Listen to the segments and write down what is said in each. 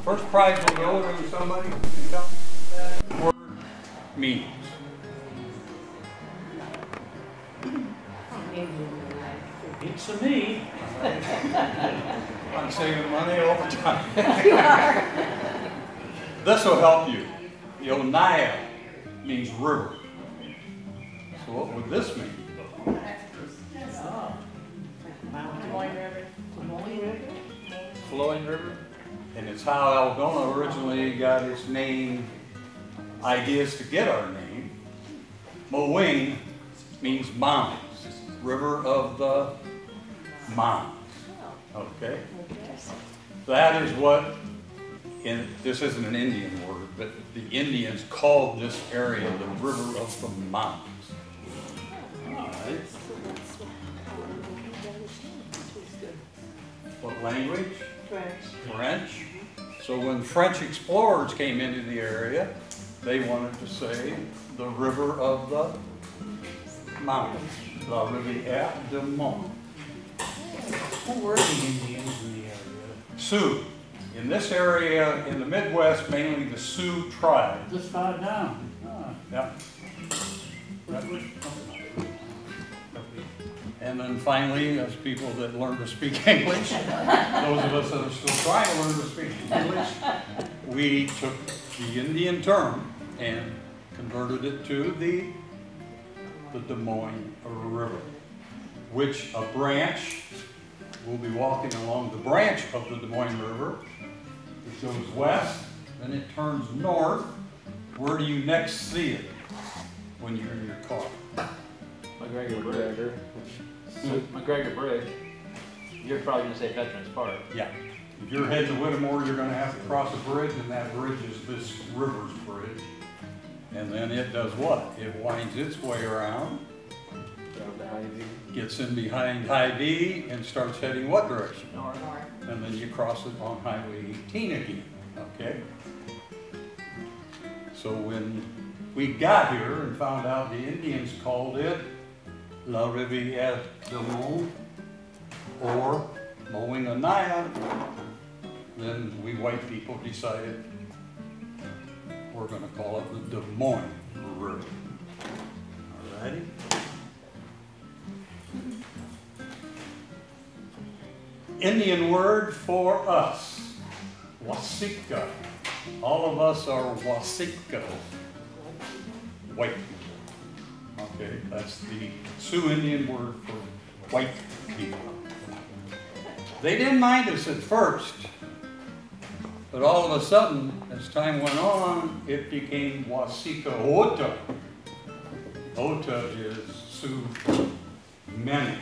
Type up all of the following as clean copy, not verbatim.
First prize will go to somebody who can tell what that word means. It's to me. I'm saving money all the time. You are. This will help you. The Onaya means river. So what would this mean? Flowing river. And it's how Algona originally got its name, ideas to get our name. Mowing means mounds, river of the mounds. Okay? That is what, this isn't an Indian word, but the Indians called this area the river of the mountains. All right. What language? French. So when French explorers came into the area, they wanted to say the river of the mountains, La Rivière du Mont. Who were the Indians in the area? Sioux. In this area, in the Midwest, mainly the Sioux tribe. Just far down. Yeah. And then finally, as people that learn to speak English, those of us that are still trying to learn to speak English, we took the Indian term and converted it to the Des Moines River, which a branch, we'll be walking along the branch of the Des Moines River. It goes west, then it turns north. Where do you next see it when you're in your car? McGregor Bridge. You're probably going to say Veterans Park. Yeah. If you're heading to Whittemore, you're going to have to cross a bridge, and that bridge is this river's bridge. And then it does what? It winds its way around, gets in behind Hy-Vee, and starts heading what direction? North. And then you cross it on Highway 18 again, okay? So when we got here and found out the Indians called it La Rivière du Mont, or Mowing Onaya, then we white people decided we're going to call it the Des Moines River. All righty? Indian word for us, Wasika. All of us are Wasika, white. Okay, that's the Sioux Indian word for white people. They didn't mind us at first, but all of a sudden, as time went on, it became Wasika Ota. Ota is Sioux many.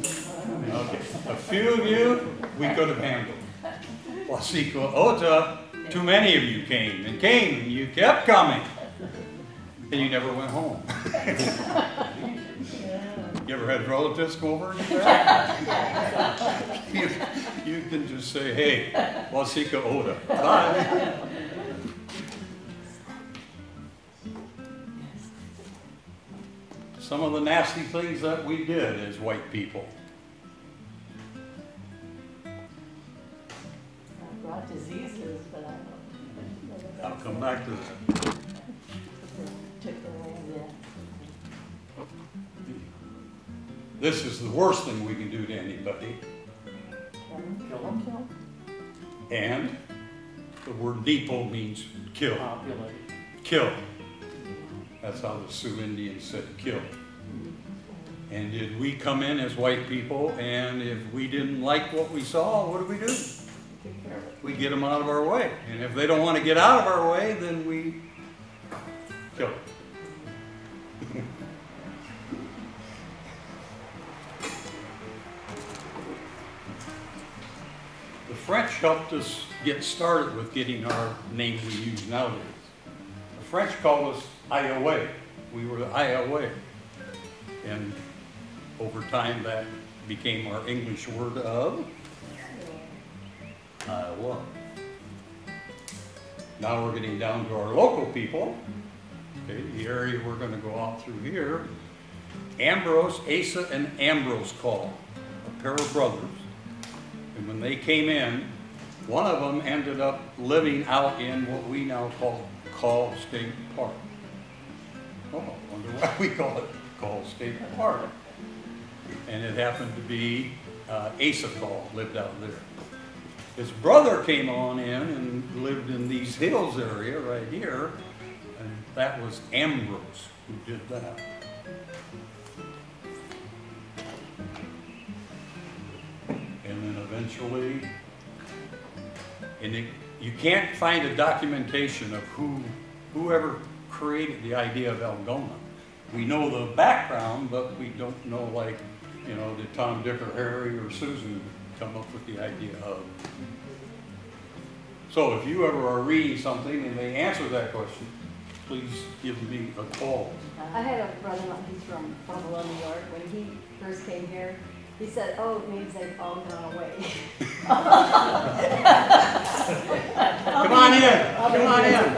Okay, a few of you, we could have handled. Wasika Ota, too many of you came, and you kept coming. And you never went home. You ever had relatives come over and do that? you can just say, hey, Wasika Oda, bye. Some of the nasty things that we did as white people. Brought diseases, but I don't know. I'll come back to that. This is the worst thing we can do to anybody. Kill them. And the word Nepo means kill. Populate. Kill. That's how the Sioux Indians said kill. And did we come in as white people, and if we didn't like what we saw, what do? We get them out of our way. And if they don't want to get out of our way, then we kill them. The French helped us get started with getting our name we use nowadays. The French called us Iowa. We were the Iowa. And over time that became our English word of Iowa. Now we're getting down to our local people. Okay, the area we're going to go out through here. Ambrose, Asa, and Ambrose call, a pair of brothers. And when they came in, One of them ended up living out in what we now call State Park. Oh, I wonder why we call it State Park. And it happened to be Asa Call lived out there. His brother came on in and lived in these hills area right here, and that was Ambrose who did that. And then eventually, you can't find a documentation of whoever created the idea of Algona. We know the background, but we don't know, like, you know, did Tom, Dick, or Harry, or Susan come up with the idea of? So if you ever are reading something and they answer that question, please give me a call. I had a brother-in-law, he's from Buffalo, New York. When he first came here, he said, "Oh, it means they've all gone away." Come on in. Come on in.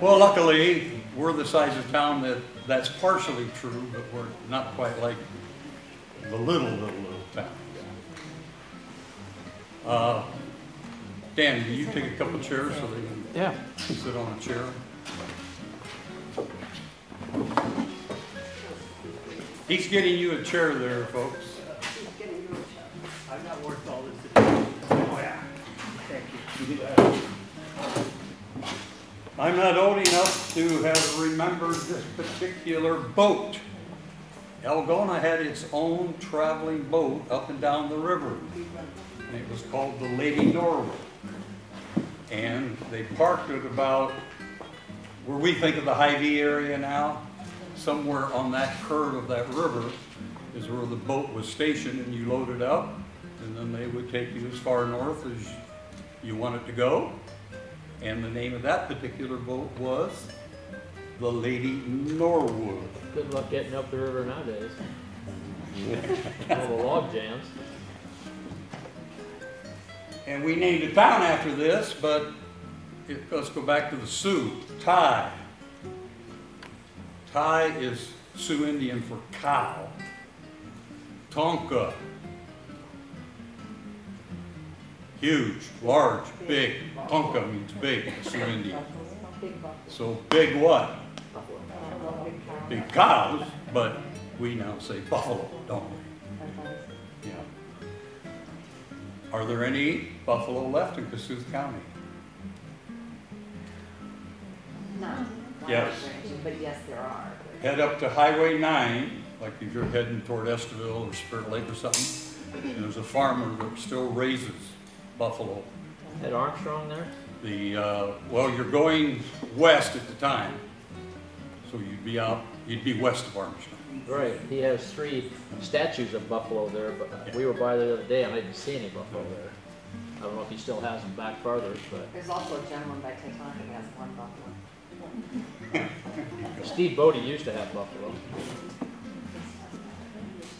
Well, luckily, we're the size of town that's partially true, but we're not quite like the little town. Dan, will you take a couple chairs so they can sit on a chair? He's getting you a chair there, folks. I'm not worth all this. Oh, yeah. Thank you. I'm not old enough to have remembered this particular boat. Algona had its own traveling boat up and down the river. And it was called the Lady Norwood. And they parked it about where we think of the Hy-Vee area now. Somewhere on that curve of that river is where the boat was stationed, and you loaded up, and then they would take you as far north as you wanted to go. And the name of that particular boat was the Lady Norwood. Good luck getting up the river nowadays. All the log jams. And we named a town after this, but let's go back to the Sioux. Ty. Ty is Sioux Indian for cow. Tonka. Huge, large, big. Tonka means big, Sioux Indian. So big what? Big cows, but we now say buffalo, don't we? Yeah. Are there any buffalo left in Kossuth County? No. Yes. But yes, there are. Head up to Highway 9, like if you're heading toward Esterville or Spirit Lake or something, and there's a farmer that still raises buffalo. At Armstrong there? Well, you're going west at the time, so you'd be west of Armstrong. Right. He has 3 statues of buffalo there, but we were by there the other day and I didn't see any buffalo there. I don't know if he still has them back farther, but. There's also a gentleman by Titanic who has one buffalo. Steve Bodie used to have buffalo.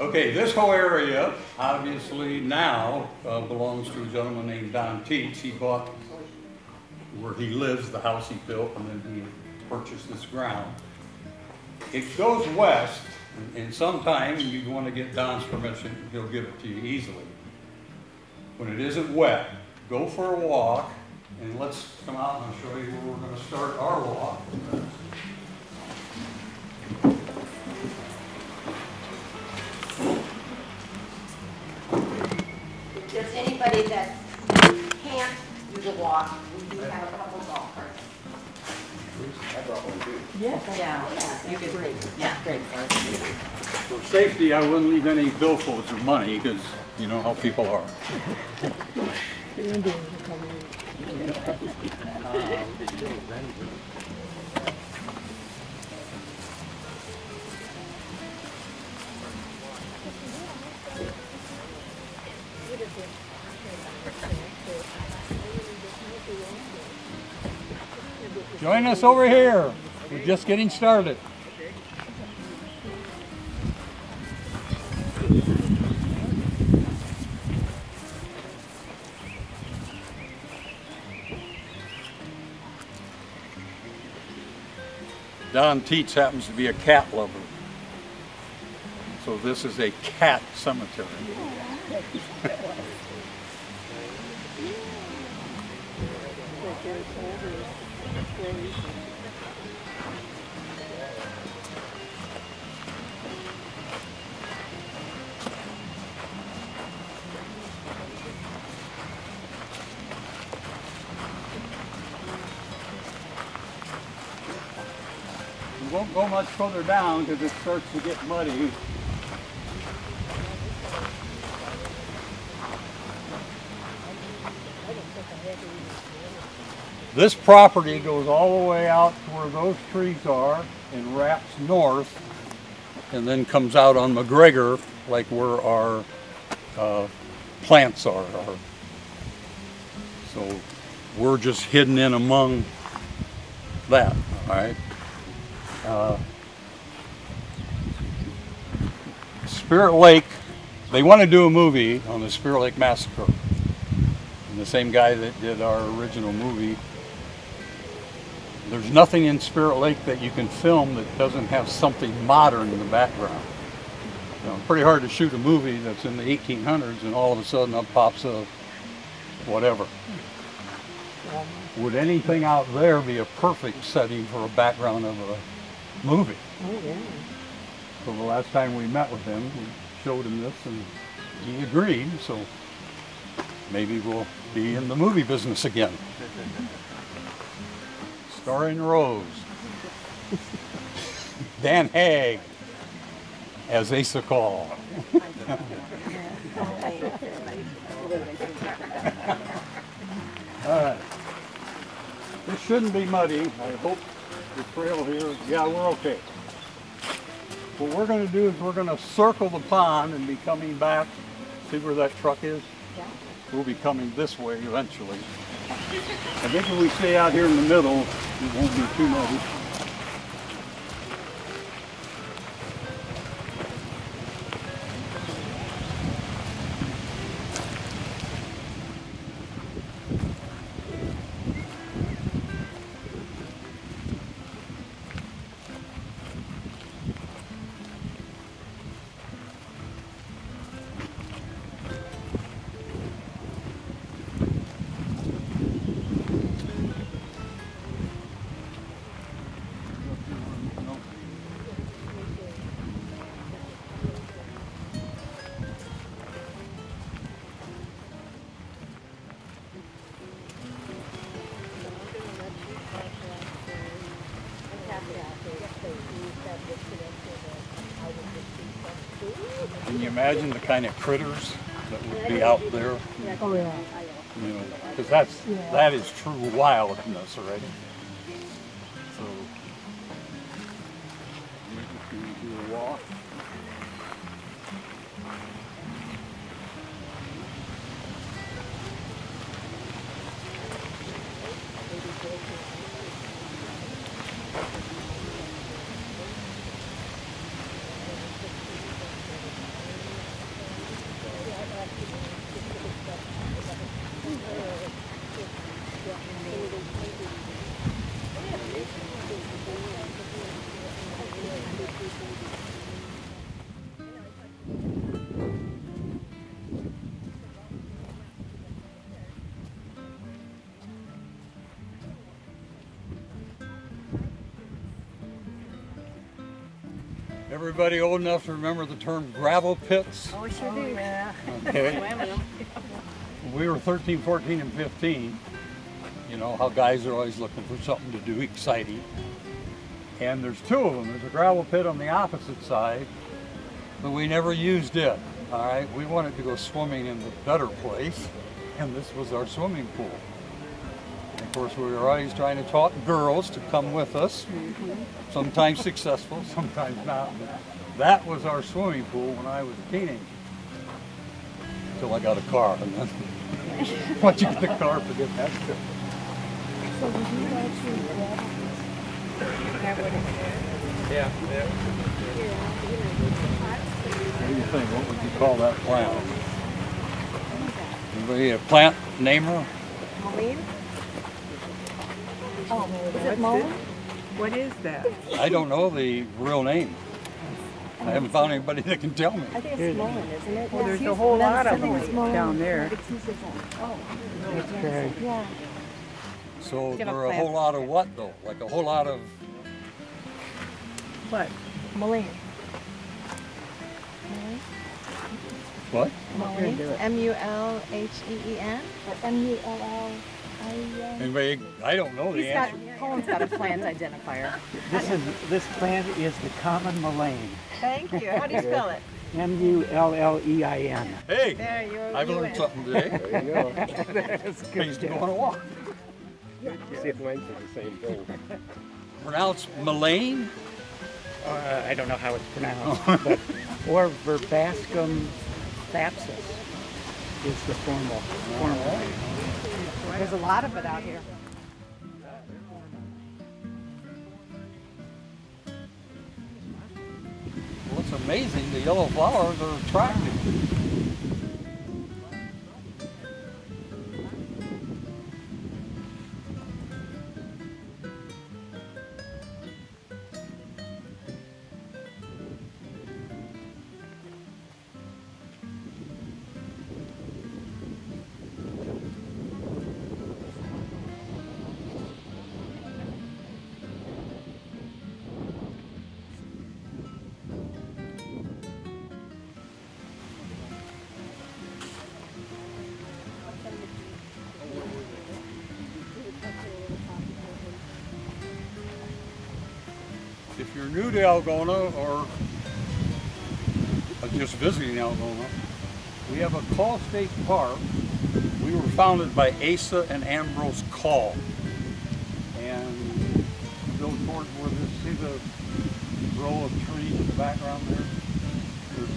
Okay, this whole area obviously now belongs to a gentleman named Don Teets. He bought where he lives, the house he built, and then he purchased this ground. It goes west, and sometime you want to get Don's permission, he'll give it to you easily. When it isn't wet, go for a walk, and let's come out and I'll show you where we're going to start our walk. If there's anybody that can't do the walk, we do have a couple golf carts. Yeah. You could, yeah, great. For safety, I wouldn't leave any billfolds of money because you know how people are. Join us over here. We're just getting started. Don Teets happens to be a cat lover. So this is a cat cemetery. We won't go much further down because it starts to get muddy. This property goes all the way out to where those trees are and wraps north and then comes out on McGregor like where our plants are. So we're just hidden in among that, all right? Spirit Lake, they want to do a movie on the Spirit Lake Massacre. And the same guy that did our original movie. There's nothing in Spirit Lake that you can film that doesn't have something modern in the background. You know, pretty hard to shoot a movie that's in the 1800s and all of a sudden up pops a whatever. Would anything out there be a perfect setting for a background of a movie? Oh, yeah. So the last time we met with him, we showed him this and he agreed, so maybe we'll be in the movie business again. Starring Rose. Dan Haig as Asa Call. All right. This shouldn't be muddy. I hope the trail here, yeah, we're okay. What we're going to do is we're going to circle the pond and be coming back. See where that truck is? Yeah. We'll be coming this way eventually. I think if we stay out here in the middle, it won't be too muddy. Can you imagine the kind of critters that would be out there? Oh, yeah. You know, because that is true wildness already. So we're just going to do a walk. Everybody old enough to remember the term gravel pits? Oh, sure do. Yeah. Okay. We were 13, 14, and 15. You know how guys are always looking for something to do exciting. And there's two of them. There's a gravel pit on the opposite side, but we never used it. All right, we wanted to go swimming in the better place, and this was our swimming pool. And of course, we were always trying to talk girls to come with us. Sometimes successful, sometimes not. But that was our swimming pool when I was a teenager. Until I got a car, and then once you get the car, forget that shit. So did you actually grab that what it Yeah. What do you think? What would you call that plant? Anybody a plant namer? Moline? Oh, is it Moline? What is that? I don't know the real name. I I haven't found anybody that can tell me. I think it's Mullen, isn't it? Well, there's Yeah. a whole lot of I think it's them Mullen. down there. It's his event. Oh. Okay. Yeah. So Give there a are a plan. whole lot of what though? Like a whole lot of, What? Mullen. what? Mullen. M-U-L-H-E-E-N? Or M-U-L-L-I-E-N. Anybody? I don't know the answer. Colin's got a plans identifier. This plant is the common mullein. Thank you. How do you spell it? M-U-L-L-E-I-N. Hey, There you are. I've learned something today. There you go. That's Things to good. go on a walk. See if mine says the same thing. Pronounced Mulane? I don't know how it's pronounced, but, or Verbascum thapsus is the formal name. There's a lot of it out here. Well, it's amazing. The yellow flowers are attractive. If you're new to Algona or just visiting Algona, we have a Call State Park. We were founded by Asa and Ambrose Call. And go towards where this, see the row of trees in the background there? There's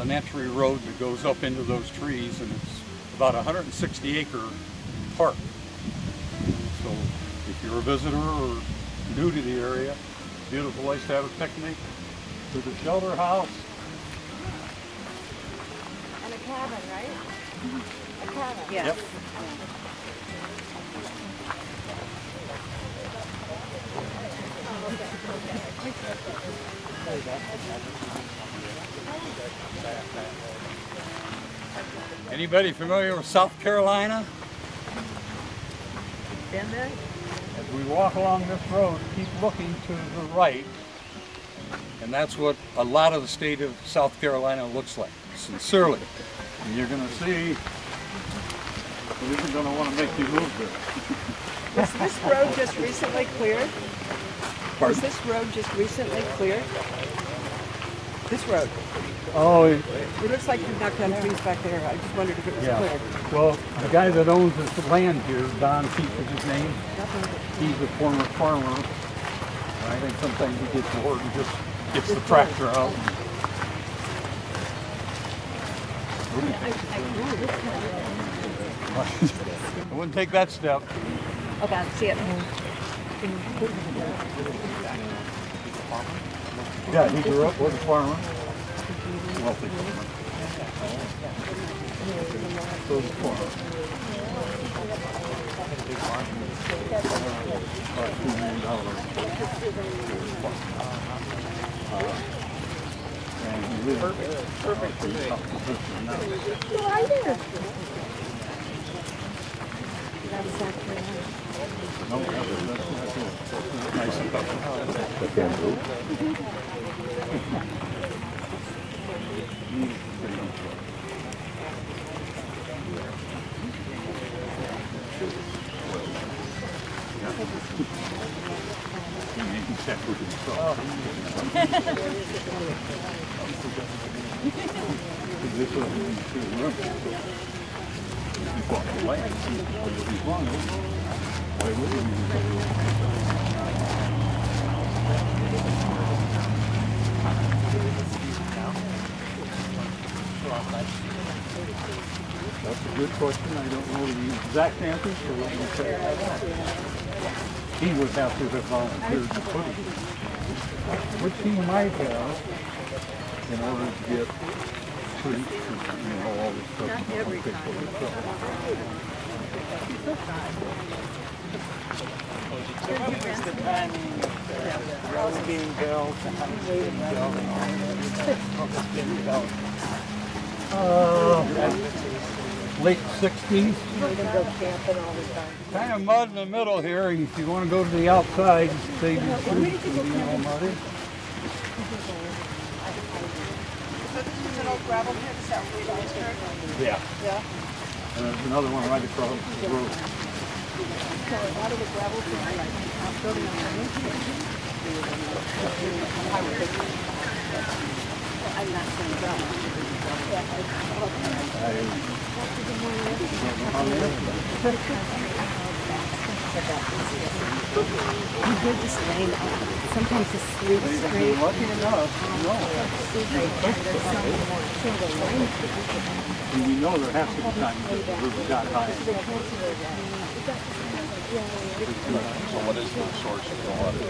an entry road that goes up into those trees, and it's about a 160-acre park. So if you're a visitor or new to the area, beautiful place to have a picnic. To the shelter house. And a cabin, right? A cabin. Yes. Yep. Anybody familiar with South Carolina? Been there? As we walk along this road, keep looking to the right, and that's what a lot of the state of South Carolina looks like, sincerely. And you're going to see, this is going to want to make you move there. Was this road just recently cleared? Was Pardon? this road just recently cleared? This road? Oh, It looks like you've knocked down trees back there. I just wondered if it was yeah. cleared. Well, the guy that owns this land here, Don Keith is his name. He's a former farmer. I think sometimes he gets bored and just gets the tractor out. I wouldn't take that step. Okay, I see it. Yeah, he grew up with a farmer. Wealthy farmer. So was a farmer. About $2 million. And he lives perfect for me. No, that's it. Nice and tough. That's a good question. I don't know the exact answer, so let me say he would have to have volunteered to put it, which he might have in order to get treats and all this stuff. Not every time. The timing road being built, the house being built, and all what was being built. Late 60s. You can go camping all the time. Kind of mud in the middle here. If you want to go to the outside, save your When did shoes you from go being all camping? muddy. So this was an old gravel pit, is that what we always heard? Yeah. Yeah. And there's another one right across the road. So a lot of the gravel pits are like building underneath it. I'm not saying gravel. You hear this rain, sometimes the sleet straight. Lucky enough, no. And we know there has to be times that the river got high. So what is the source of the water?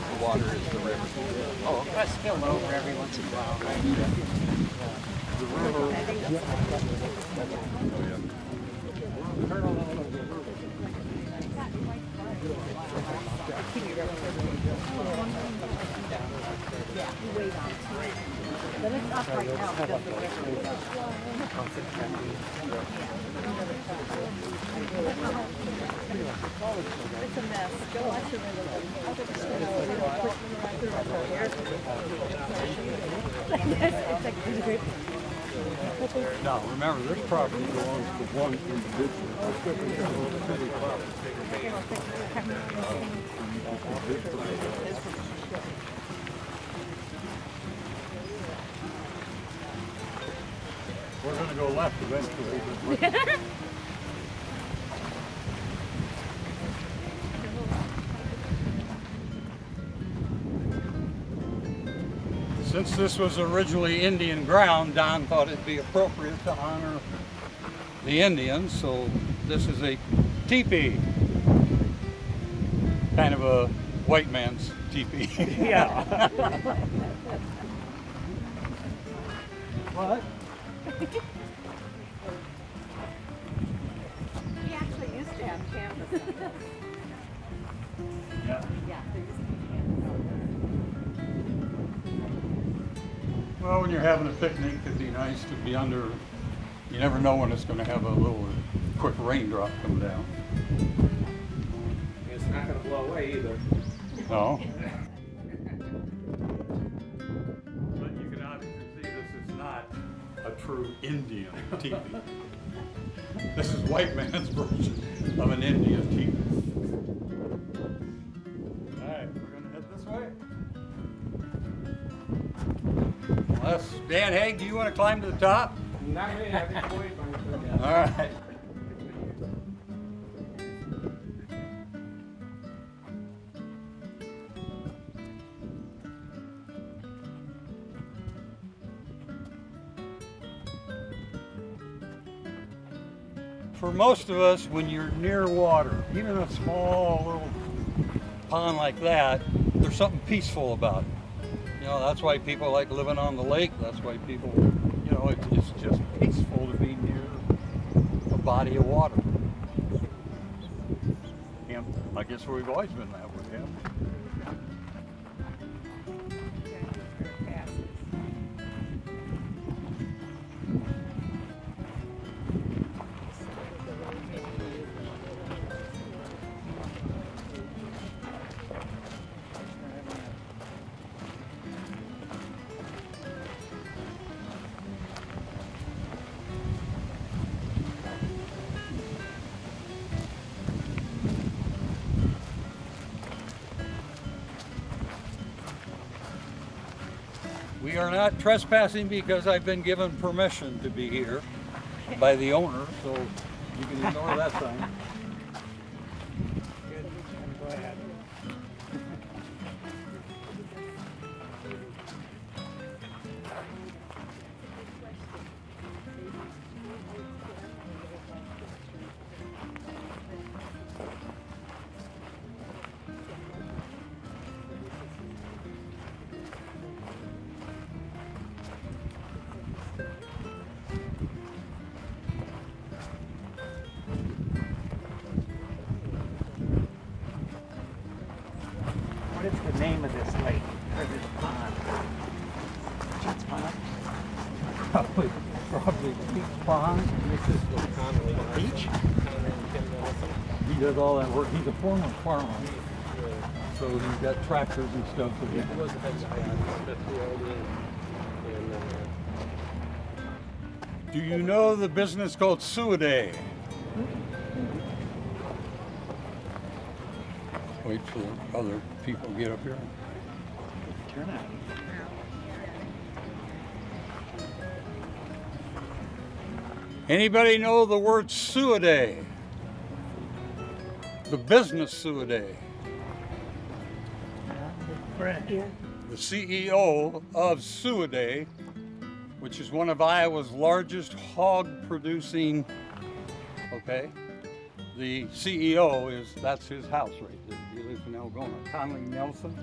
The water is the river. Oh, I spill over every once in a while, right? The river. But it's up right now because the river is up. It's a mess. Go watch the river. It's like great. Now, remember, this property belongs to one individual. We're going to go left eventually. Since this was originally Indian ground, Don thought it'd be appropriate to honor the Indians, so this is a teepee. Kind of a white man's teepee. Yeah. What? We actually used to have canvas on this. Yeah. Yeah, there used to be canvas on Well, when you're having a picnic, it'd be nice to be under, you never know when it's going to have a little quick raindrop come down. It's not going to blow away either. No. But you can obviously see this is not a true Indian teepee. This is white man's version of an Indian teepee. All right, we're going to head this way. Unless, Dan Haig, do you want to climb to the top? Not me, I think Boyd's going to. All right. For most of us, when you're near water, even a small little pond like that, there's something peaceful about it. You know, that's why people like living on the lake. That's why people, you know, it's just peaceful to be near a body of water. And I guess we've always been that way, yeah. We are not trespassing because I've been given permission to be here by the owner, so you can ignore that sign. Go ahead. Probably Peach Pond. Peach? He does all that work. He's a former farmer. So he's got tractors and stuff. So he was the head guy. Do you know the business called Suiday? Wait for the other people to get up here. Turn out. Anybody know the word Suiday? The business Suiday. The CEO of Suiday, which is one of Iowa's largest hog producing, okay? The CEO that's his house right there. He lives in Algona. Conley Nelson,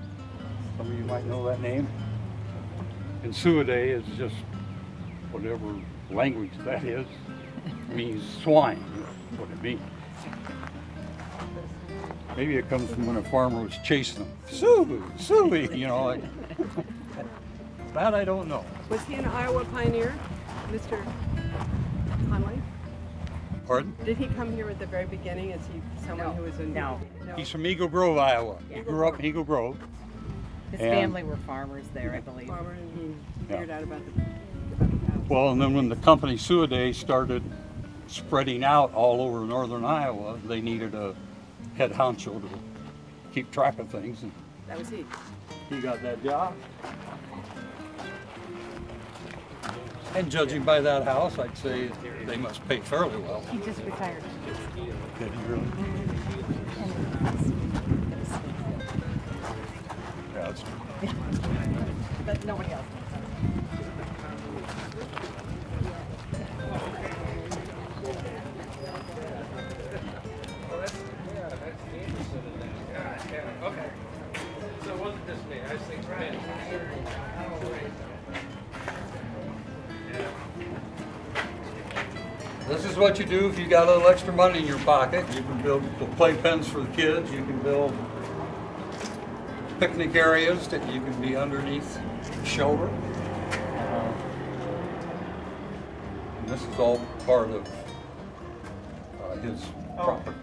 some of you might know that name. And Suiday is just whatever language that is. It means swine, that's what it means. Maybe it comes from when a farmer was chasing them. Suey, you know, like, that I don't know. Was he an Iowa pioneer, Mr. Conley? Pardon? Did he come here at the very beginning? Is he someone who was in? No. He's from Eagle Grove, Iowa. He grew up in Eagle Grove. His family were farmers there, I believe. Farmer, and he figured out about the house. Well, and then when the company Suiday started spreading out all over northern Iowa, they needed a head honcho to keep track of things. And That was he. he got that job. And judging by that house, I'd say they must pay fairly well. He just retired. Did he really? Yeah, that's true. But nobody else. Okay. So it wasn't just me. I was thinking, right. This is what you do if you got a little extra money in your pocket. You can build playpens for the kids. You can build picnic areas that you can be underneath the shelter. And this is all part of his property.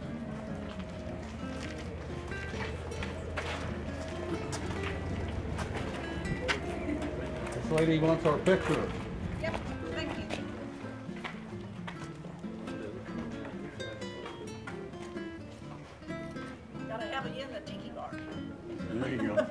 This lady wants our picture. Yep, thank you. Gotta have it in the tiki bar. There you go.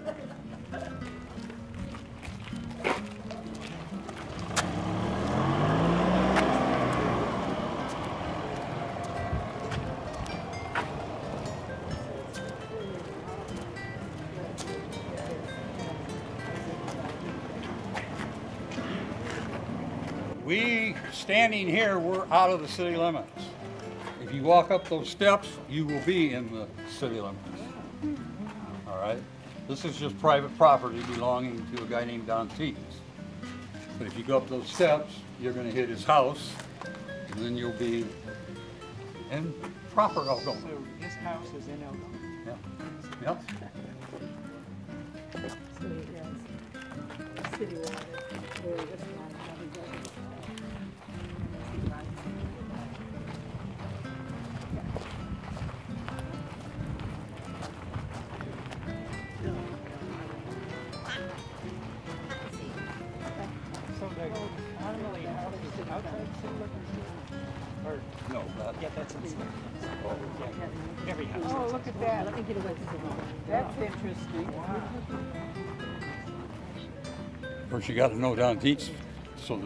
We, standing here, we're out of the city limits. If you walk up those steps, you will be in the city limits. All right? This is just private property belonging to a guy named Don Teets. But if you go up those steps, you're going to hit his house, and then you'll be in proper Algona. So his house is in Algona. Yeah. Yep. City water. There was not having So the Conley house is outside the city limits? Or, No, that. yeah, that's in the city limits. Yeah, every house. Oh, look at that. I think it went to the That's interesting. Of course, you got to know Don Teets. So I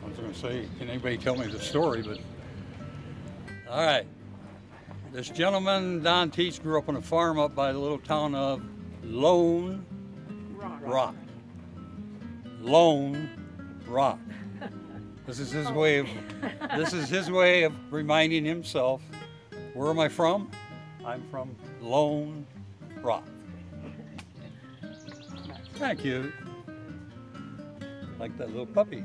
was going to say, can anybody tell me the story? But all right, this gentleman, Don Teets, grew up on a farm up by the little town of Lone Rock. Lone Rock. This is his way of reminding himself, where am I from? I'm from Lone Rock. Thank you. Like that little puppy.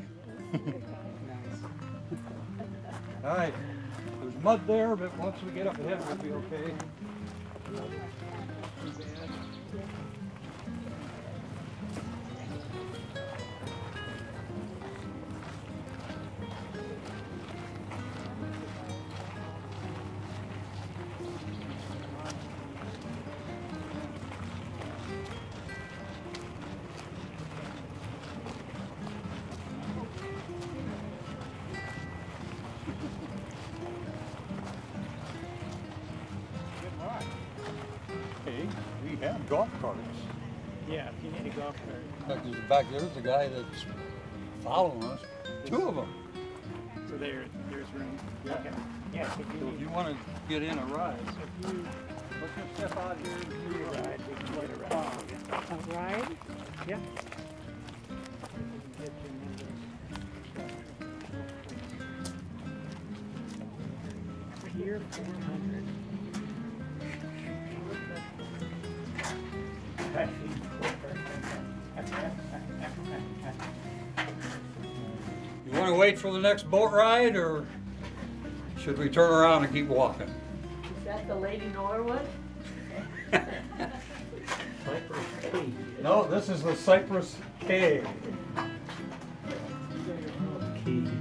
All right, there's mud there, but once we get up ahead, we'll be okay. golf carts. Yeah, if you need a golf cart. In fact, there's a guy that's following us. Two of them. So there's room. Yeah. Okay. Yeah, so So if you want to get in a ride, if you let's just step out here and need a ride, we can get a ride. A ride? Yeah. Here, 400. You want to wait for the next boat ride, or should we turn around and keep walking? Is that the Lady Norwood? Cypress Cave. No, this is the Cypress Cave. Cave.